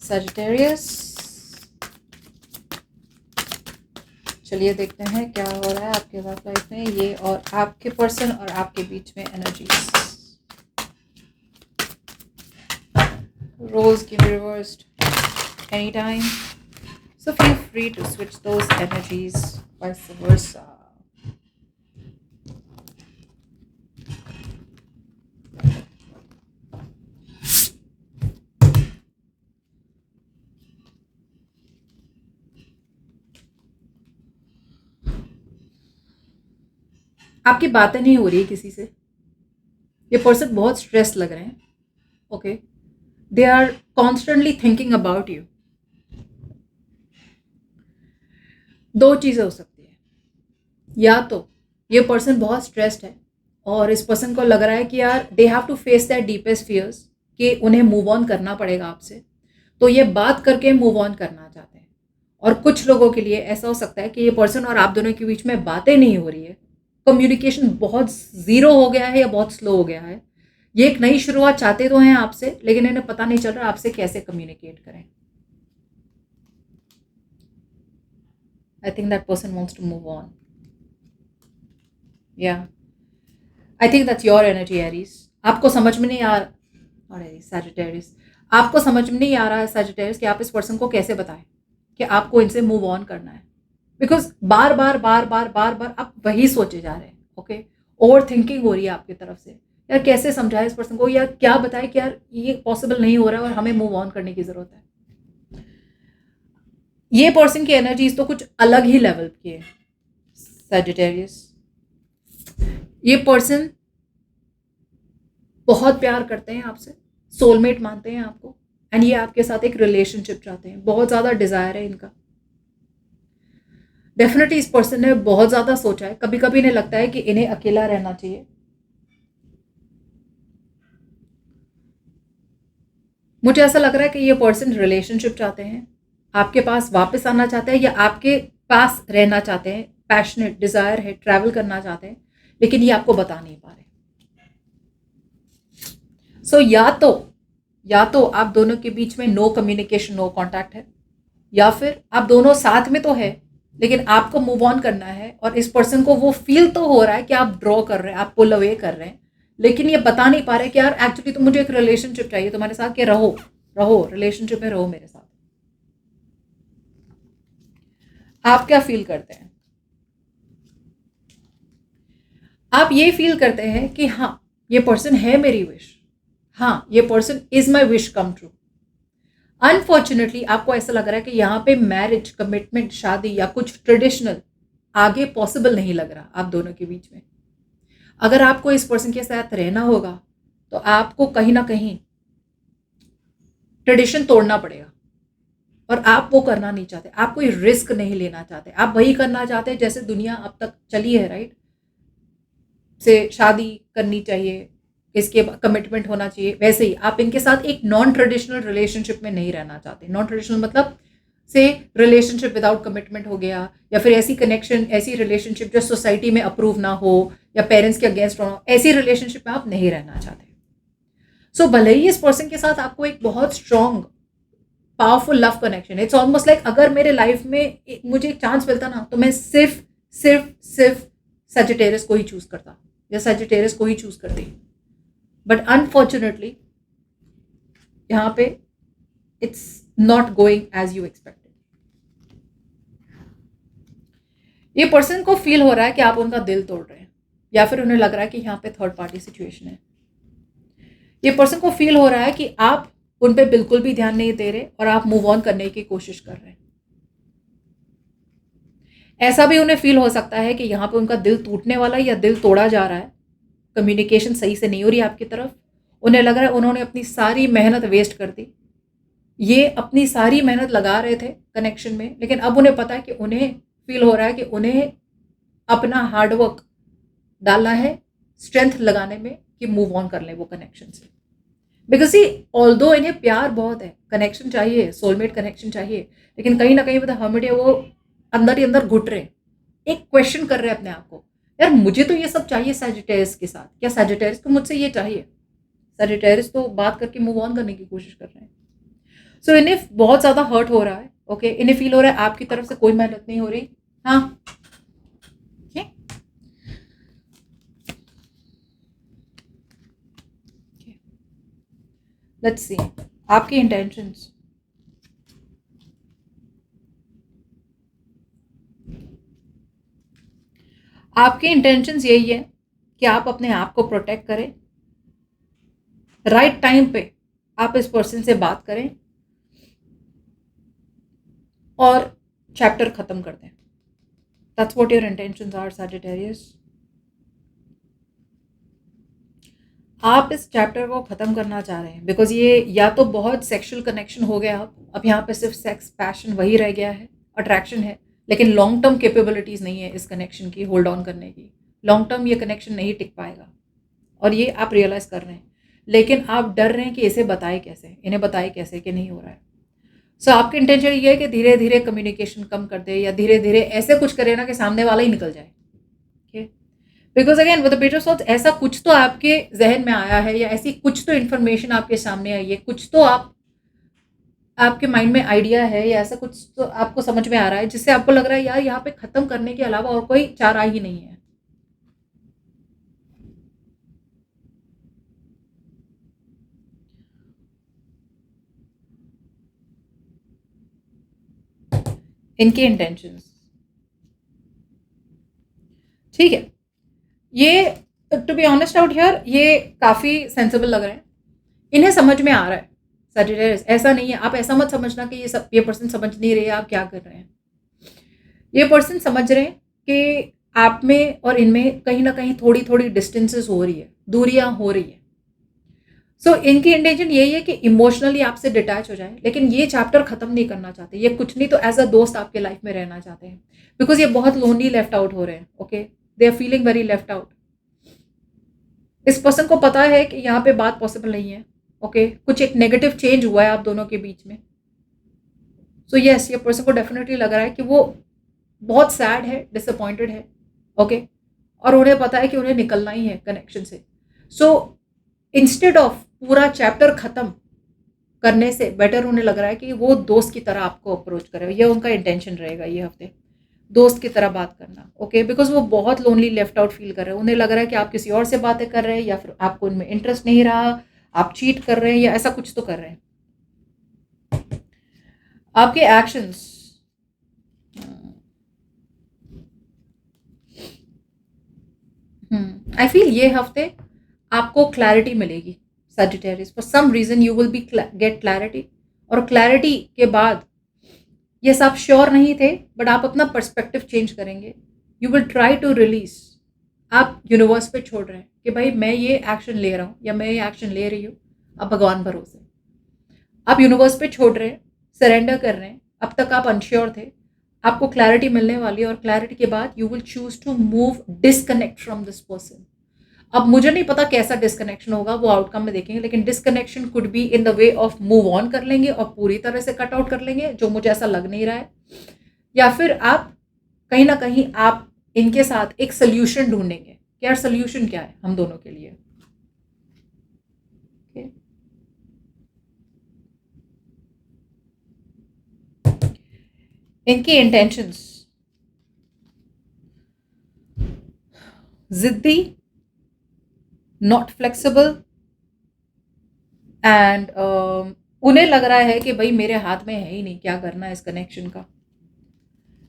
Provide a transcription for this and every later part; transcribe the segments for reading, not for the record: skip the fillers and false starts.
Sagittarius, चलिए देखते हैं क्या हो रहा है आपके वर्क लाइफ में, ये और आपके पर्सन और आपके बीच में energies. Roles can be reversed anytime, so feel free to switch those energies, vice versa. आपकी बातें नहीं हो रही है किसी से, ये पर्सन बहुत स्ट्रेस लग रहे हैं. Okay, they are constantly thinking about you. दो चीज़ें हो सकती है, या तो ये पर्सन बहुत स्ट्रेस्ड है और इस पर्सन को लग रहा है कि यार they have to face that deepest fears, कि उन्हें मूव ऑन करना पड़ेगा आपसे, तो ये बात करके मूव ऑन करना चाहते हैं. और कुछ लोगों के लिए ऐसा हो सकता है कि ये पर्सन और आप दोनों के बीच में बातें नहीं हो रही है, कम्युनिकेशन बहुत ज़ीरो हो गया है या बहुत स्लो हो गया है. ये एक नई शुरुआत चाहते तो हैं आपसे, लेकिन इन्हें पता नहीं चल रहा आपसे कैसे कम्युनिकेट करें. I think that person wants to move on. Yeah. I think that's your energy, Aries. आपको समझ में नहीं आ अरे Sagittarius, आपको समझ में नहीं आ रहा है Sagittarius कि आप इस पर्सन को कैसे बताएं कि आपको इनसे मूव ऑन करना है. बिकॉज बार बार बार बार बार बार आप वही सोचे जा रहे हैं. ओके, ओवर थिंकिंग हो रही है आपकी तरफ से. यार कैसे समझाए इस पर्सन को, या क्या बताए कि यार ये पॉसिबल नहीं हो रहा है और हमें मूव ऑन करने की ज़रूरत है. ये पर्सन की एनर्जीज तो कुछ अलग ही लेवल की है Sagittarius. ये पर्सन बहुत प्यार करते हैं आपसे, सोलमेट मानते हैं आपको, एंड ये आपके साथ एक रिलेशनशिप चाहते हैं. बहुत ज़्यादा डिज़ायर है इनका. डेफिनेटली इस पर्सन ने बहुत ज़्यादा सोचा है. कभी कभी इन्हें लगता है कि इन्हें अकेला रहना चाहिए. मुझे ऐसा लग रहा है कि ये पर्सन रिलेशनशिप चाहते हैं, आपके पास वापस आना चाहते हैं या आपके पास रहना चाहते हैं. पैशनेट डिज़ायर है, ट्रैवल करना चाहते हैं, लेकिन ये आपको बता नहीं पा रहे. सो या तो आप दोनों के बीच में नो कम्युनिकेशन, नो कॉन्टैक्ट है, या फिर आप दोनों साथ में तो है लेकिन आपको मूव ऑन करना है और इस पर्सन को वो फील तो हो रहा है कि आप ड्रॉ कर रहे हैं, आप पुल अवे कर रहे हैं, लेकिन ये बता नहीं पा रहे कि यार एक्चुअली तो मुझे एक रिलेशनशिप चाहिए तुम्हारे साथ, कि रहो रिलेशनशिप में रहो मेरे साथ. आप क्या फील करते हैं? आप ये फील करते हैं कि हाँ ये पर्सन है मेरी विश, हाँ ये person is my wish come true. Unfortunately आपको ऐसा लग रहा है कि यहाँ पे मैरिज, कमिटमेंट, शादी या कुछ ट्रेडिशनल आगे पॉसिबल नहीं लग रहा आप दोनों के बीच में. अगर आपको इस पर्सन के साथ रहना होगा तो आपको कहीं ना कहीं ट्रेडिशन तोड़ना पड़ेगा, और आप वो करना नहीं चाहते. आप कोई रिस्क नहीं लेना चाहते. आप वही करना चाहते हैं जैसे दुनिया अब तक चली है, राइट? से शादी करनी चाहिए, इसके कमिटमेंट होना चाहिए, वैसे ही आप इनके साथ एक नॉन ट्रेडिशनल रिलेशनशिप में नहीं रहना चाहते. नॉन ट्रेडिशनल मतलब से रिलेशनशिप विदाउट कमिटमेंट हो गया, या फिर ऐसी कनेक्शन, ऐसी रिलेशनशिप जो सोसाइटी में अप्रूव ना हो या पेरेंट्स के अगेंस्ट हो, ऐसी रिलेशनशिप में आप नहीं रहना चाहते. सो भले ही इस पर्सन के साथ आपको एक बहुत स्ट्रॉन्ग पावरफुल लव कनेक्शन है. इट्स ऑलमोस्ट लाइक अगर मेरे लाइफ में मुझे एक चांस मिलता ना तो मैं सिर्फ सिर्फ सिर्फ Sagittarius को ही चूज करता या Sagittarius को ही चूज करती. बट अनफॉर्चुनेटली यहाँ पे it's not going as you expected. ये पर्सन को फील हो रहा है कि आप उनका दिल तोड़ रहे हैं, या फिर उन्हें लग रहा है कि यहाँ पे थर्ड पार्टी सिचुएशन है. ये पर्सन को फील हो रहा है कि आप उन पे बिल्कुल भी ध्यान नहीं दे रहे और आप मूव ऑन करने की कोशिश कर रहे हैं. ऐसा भी उन्हें फील हो सकता है कि यहाँ पे उनका दिल टूटने वाला है या दिल तोड़ा जा रहा है. कम्युनिकेशन सही से नहीं हो रही आपकी तरफ. उन्हें लग रहा है उन्होंने अपनी सारी मेहनत वेस्ट कर दी. ये अपनी सारी मेहनत लगा रहे थे कनेक्शन में, लेकिन अब उन्हें पता है कि उन्हें फील हो रहा है कि उन्हें अपना हार्डवर्क डालना है स्ट्रेंथ लगाने में कि मूव ऑन कर लें वो कनेक्शन से. बिकॉज सी ऑल्दो इन्हें प्यार बहुत है, कनेक्शन चाहिए, सोलमेट कनेक्शन चाहिए, लेकिन कहीं ना कहीं हर्मिट है, वो अंदर ही अंदर घुट रहे, एक क्वेश्चन कर रहे हैं अपने आप को, यार मुझे तो ये सब चाहिए Sagittarius के साथ, क्या Sagittarius को मुझसे ये चाहिए? सजिटेरियस तो बात करके मूव ऑन करने की कोशिश कर रहे हैं। सो इन्हें बहुत ज़्यादा हर्ट हो रहा है, ओके, इन्हें फील हो रहा है आपकी तरफ से कोई मेहनत नहीं हो रही। हाँ, लेट्स सी आपकी इंटेंशंस। आपके इंटेंशंस यही है कि आप अपने आप को प्रोटेक्ट करें, राइट टाइम पे आप इस पर्सन से बात करें और चैप्टर खत्म कर दें। That's what your intentions are Sagittarius. आप इस चैप्टर को ख़त्म करना चाह रहे हैं बिकॉज ये या तो बहुत सेक्सुअल कनेक्शन हो गया, अब यहाँ पे सिर्फ सेक्स पैशन वही रह गया है, अट्रैक्शन है, लेकिन लॉन्ग टर्म कैपेबिलिटीज़ नहीं है इस कनेक्शन की होल्ड ऑन करने की। लॉन्ग टर्म ये कनेक्शन नहीं टिक पाएगा और ये आप रियलाइज़ कर रहे हैं, लेकिन आप डर रहे हैं कि इसे बताए कैसे, इन्हें बताए कैसे कि नहीं हो रहा है। सो आपकी इंटेंशन ये है कि धीरे धीरे कम्युनिकेशन कम कर दे या धीरे धीरे ऐसे कुछ करे ना कि सामने वाला ही निकल जाए। Because again with the page of swords ऐसा कुछ तो आपके जहन में आया है या ऐसी कुछ तो इन्फॉर्मेशन आपके सामने आई है, कुछ तो आपके माइंड में आइडिया है या ऐसा कुछ तो आपको समझ में आ रहा है जिससे आपको लग रहा है यार यहाँ पे खत्म करने के अलावा और कोई चारा ही नहीं है। इनके इंटेंशंस ठीक है, ये to be honest out here ये काफ़ी सेंसिबल लग रहे हैं, इन्हें समझ में आ रहा है सजिटेरियस। ऐसा नहीं है, आप ऐसा मत समझना कि ये पर्सन समझ नहीं रहे आप क्या कर रहे हैं। ये पर्सन समझ रहे हैं कि आप में और इनमें कहीं ना कहीं थोड़ी थोड़ी डिस्टेंसेस हो रही है, दूरियां हो रही है। सो इनकी इंटेंशन यही है कि इमोशनली आपसे डिटैच हो जाए, लेकिन ये चैप्टर खत्म नहीं करना चाहते, ये कुछ नहीं तो एज अ दोस्त आपके लाइफ में रहना चाहते हैं बिकॉज ये बहुत लोनली लेफ्ट आउट हो रहे हैं। Okay, they are feeling very left out. इस पर्सन को पता है कि यहाँ पे बात पॉसिबल नहीं है। ओके, कुछ एक नेगेटिव चेंज हुआ है आप दोनों के बीच में। सो यस, ये पर्सन को डेफिनेटली लग रहा है कि वो बहुत सैड है, डिसअपॉइंटेड है। ओके, और उन्हें पता है कि उन्हें निकलना ही है कनेक्शन से। सो इंस्टेड ऑफ पूरा चैप्टर खत्म करने से बेटर उन्हें लग रहा है कि वो दोस्त की तरह आपको अप्रोच करे। ये उनका इंटेंशन रहेगा ये हफ्ते, दोस्त की तरह बात करना। ओके, बिकॉज वो बहुत लोनली लेफ्ट आउट फील कर रहे हैं, उन्हें लग रहा है कि आप किसी और से बातें कर रहे हैं या फिर आपको उनमें इंटरेस्ट नहीं रहा, आप चीट कर रहे हैं या ऐसा कुछ तो कर रहे हैं। आपके एक्शंस आई फील ये हफ्ते आपको क्लैरिटी मिलेगी Sagittarius. For some reason you will be get clarity, और क्लैरिटी के बाद यस आप श्योर नहीं थे बट आप अपना पर्सपेक्टिव चेंज करेंगे। You will try to release, आप यूनिवर्स पे छोड़ रहे हैं कि भाई मैं ये एक्शन ले रहा हूँ या मैं ये एक्शन ले रही हूँ, अब भगवान भरोसे आप यूनिवर्स पे छोड़ रहे हैं, सरेंडर कर रहे हैं। अब तक आप अनश्योर थे, आपको क्लैरिटी मिलने वाली है और क्लैरिटी के बाद you will choose to move disconnect from this person. अब मुझे नहीं पता कैसा डिस्कनेक्शन होगा, वो आउटकम में देखेंगे, लेकिन disconnection could be in the way of move on कर लेंगे और पूरी तरह से कट आउट कर लेंगे, जो मुझे ऐसा लग नहीं रहा है, या फिर आप कहीं ना कहीं आप इनके साथ एक सोल्यूशन ढूंढेंगे कि यार सोल्यूशन क्या है हम दोनों के लिए। इनकी इंटेंशंस जिद्दी, नॉट फ्लेक्सिबल एंड उन्हें लग रहा है कि भाई मेरे हाथ में है ही नहीं क्या करना है इस कनेक्शन का।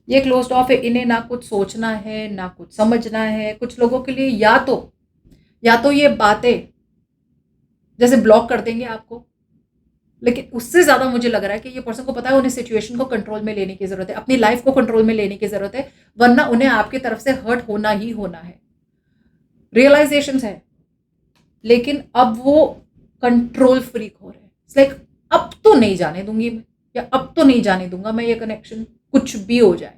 ये क्लोज्ड ऑफ है, इन्हें ना कुछ सोचना है ना कुछ समझना है। कुछ लोगों के लिए या तो ये बातें जैसे ब्लॉक कर देंगे आपको, लेकिन उससे ज़्यादा मुझे लग रहा है कि ये पर्सन को पता है उन्हें सिचुएशन को कंट्रोल में लेने की ज़रूरत है, अपनी लाइफ को कंट्रोल में लेने की ज़रूरत है, वरना उन्हें आपकी तरफ से हर्ट होना ही होना है। रियलाइजेशन है, लेकिन अब वो कंट्रोल फ्रीक हो रहे हैं। इट्स लाइक अब तो नहीं जाने दूंगी मैं, या अब तो नहीं जाने दूंगा मैं ये कनेक्शन, कुछ भी हो जाए।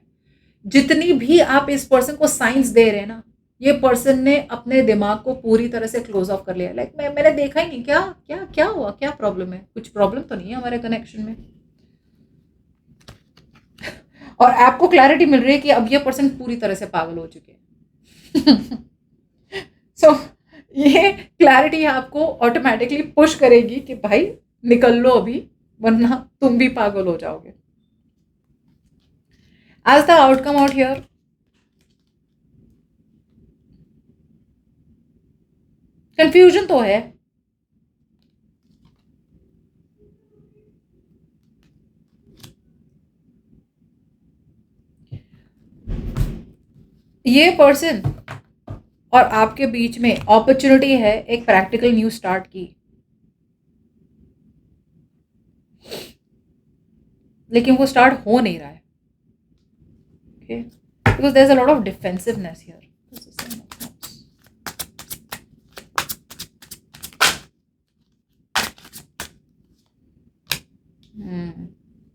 जितनी भी आप इस पर्सन को साइंस दे रहे हैं ना, ये पर्सन ने अपने दिमाग को पूरी तरह से क्लोज ऑफ कर लिया। लाइक मैंने देखा ही नहीं, क्या क्या क्या हुआ, क्या प्रॉब्लम है, कुछ प्रॉब्लम तो नहीं है हमारे कनेक्शन में। और आपको क्लैरिटी मिल रही है कि अब ये पर्सन पूरी तरह से पागल हो चुके हैं। सो ये क्लैरिटी आपको ऑटोमेटिकली पुश करेगी कि भाई निकल लो अभी, वरना तुम भी पागल हो जाओगे। As the outcome out here, confusion तो है, ये पर्सन और आपके बीच में अपॉर्चुनिटी है एक प्रैक्टिकल न्यू स्टार्ट की, लेकिन वो स्टार्ट हो नहीं रहा है। Okay, because there is a lot of defensiveness here.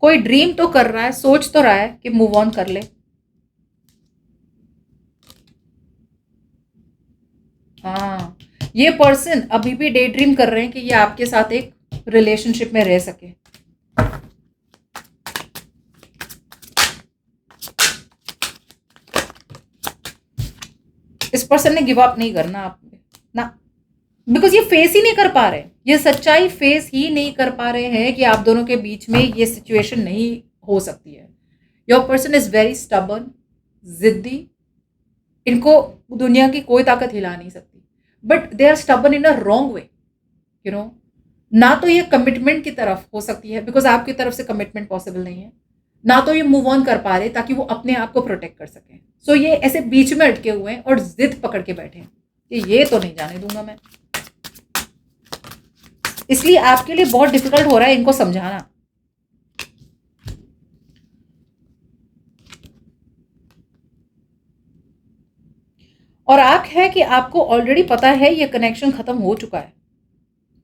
कोई ड्रीम तो कर रहा है, सोच तो रहा है कि मूव ऑन कर ले। हाँ, ये पर्सन अभी भी डे ड्रीम कर रहे हैं कि ये आपके साथ एक रिलेशनशिप में रह सके। इस पर्सन ने गिव अप नहीं करना आप ना, बिकॉज ये फेस ही नहीं कर पा रहे, ये सच्चाई फेस ही नहीं कर पा रहे हैं कि आप दोनों के बीच में ये सिचुएशन नहीं हो सकती है। Your person is very stubborn, जिद्दी, इनको दुनिया की कोई ताकत हिला नहीं सकती, but they are stubborn in a wrong way, you know. ना तो ये कमिटमेंट की तरफ हो सकती है, बिकॉज आपकी तरफ से कमिटमेंट पॉसिबल नहीं है, ना तो ये मूव ऑन कर पा रहे ताकि वो अपने आप को प्रोटेक्ट कर सकें। सो ये ऐसे बीच में अटके हुए हैं और जिद पकड़ के बैठे हैं कि ये तो नहीं जाने दूंगा मैं। इसलिए आपके लिए बहुत डिफिकल्ट हो रहा है इनको समझाना। और आप है कि आपको ऑलरेडी पता है ये कनेक्शन खत्म हो चुका है,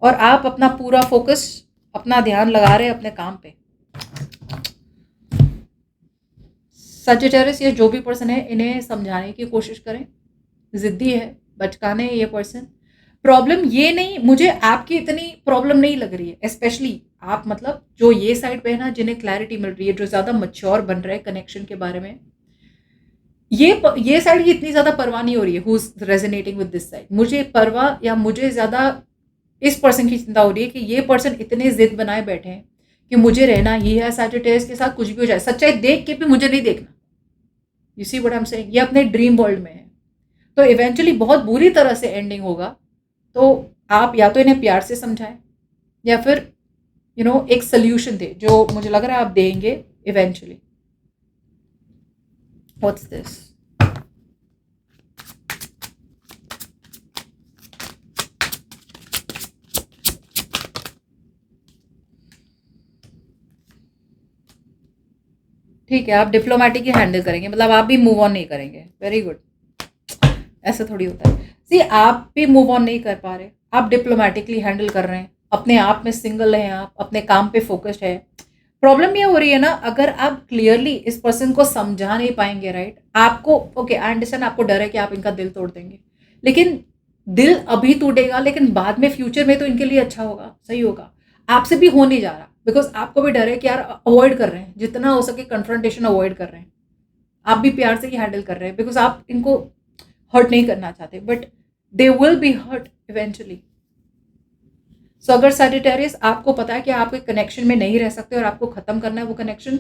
और आप अपना पूरा फोकस, अपना ध्यान लगा रहे हैं अपने काम पे। सजिटेरियस, ये जो भी पर्सन है, इन्हें समझाने की कोशिश करें। जिद्दी है, बचकाने है ये पर्सन। प्रॉब्लम ये नहीं, मुझे आपकी इतनी प्रॉब्लम नहीं लग रही है, स्पेशली आप मतलब जो ये साइड पे है ना, जिन्हें क्लैरिटी मिल रही है, जो ज़्यादा मच्योर बन रहे हैं कनेक्शन के बारे में, ये साइड की इतनी ज़्यादा परवाह नहीं हो रही है। Who is resonating with this side, मुझे परवाह या मुझे ज़्यादा इस पर्सन की चिंता हो रही है कि ये पर्सन इतने जिद बनाए बैठे हैं कि मुझे रहना ही है सैजिटेरियस के साथ, कुछ भी हो जाए, सच्चाई देख के भी मुझे नहीं देखना। You see what I am saying, ये अपने ड्रीम वर्ल्ड में है, तो इवेंचुअली बहुत बुरी तरह से एंडिंग होगा। तो आप या तो इन्हें प्यार से समझाएं, या फिर एक सोल्यूशन दे, जो मुझे लग रहा है आप देंगे इवेंचुअली। What's this? ठीक है, आप डिप्लोमेटिक ही हैंडल करेंगे, मतलब आप भी मूव ऑन नहीं करेंगे। Very good. ऐसा थोड़ी होता है। सी, आप भी मूव ऑन नहीं कर पा रहे, आप डिप्लोमेटिकली हैंडल कर रहे हैं, अपने आप में सिंगल हैं, आप अपने काम पे फोकस्ड है। प्रॉब्लम ये हो रही है ना, अगर आप क्लियरली इस पर्सन को समझा नहीं पाएंगे, राइट, आपको ओके आई अंडरस्टैंड, आपको डर है कि आप इनका दिल तोड़ देंगे, लेकिन दिल अभी टूटेगा, लेकिन बाद में फ्यूचर में तो इनके लिए अच्छा होगा, सही होगा। आपसे भी हो नहीं जा रहा, बिकॉज आपको भी डर है कि यार अवॉइड कर रहे हैं, जितना हो सके कन्फ्रंटेशन अवॉइड कर रहे हैं। आप भी प्यार से ही हैंडल कर रहे हैं, बिकॉज आप इनको हर्ट नहीं करना चाहते, but they will be hurt eventually. So अगर सजिटेरियस आपको पता है कि आप एक कनेक्शन में नहीं रह सकते और आपको खत्म करना है वो कनेक्शन,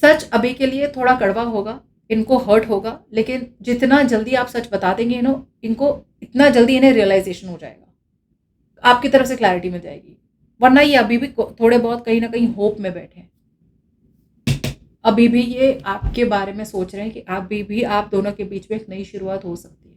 सच अभी के लिए थोड़ा कड़वा होगा, इनको हर्ट होगा, लेकिन जितना जल्दी आप सच बता देंगे इनको इतना जल्दी इन्हें रियलाइजेशन हो जाएगा, आपकी तरफ से क्लैरिटी मिल जाएगी। वरना ये अभी भी थोड़े बहुत कहीं ना कहीं होप में बैठे हैं, अभी भी ये आपके बारे में सोच रहे हैं कि अभी भी आप दोनों के बीच में एक नई शुरुआत हो सकती है।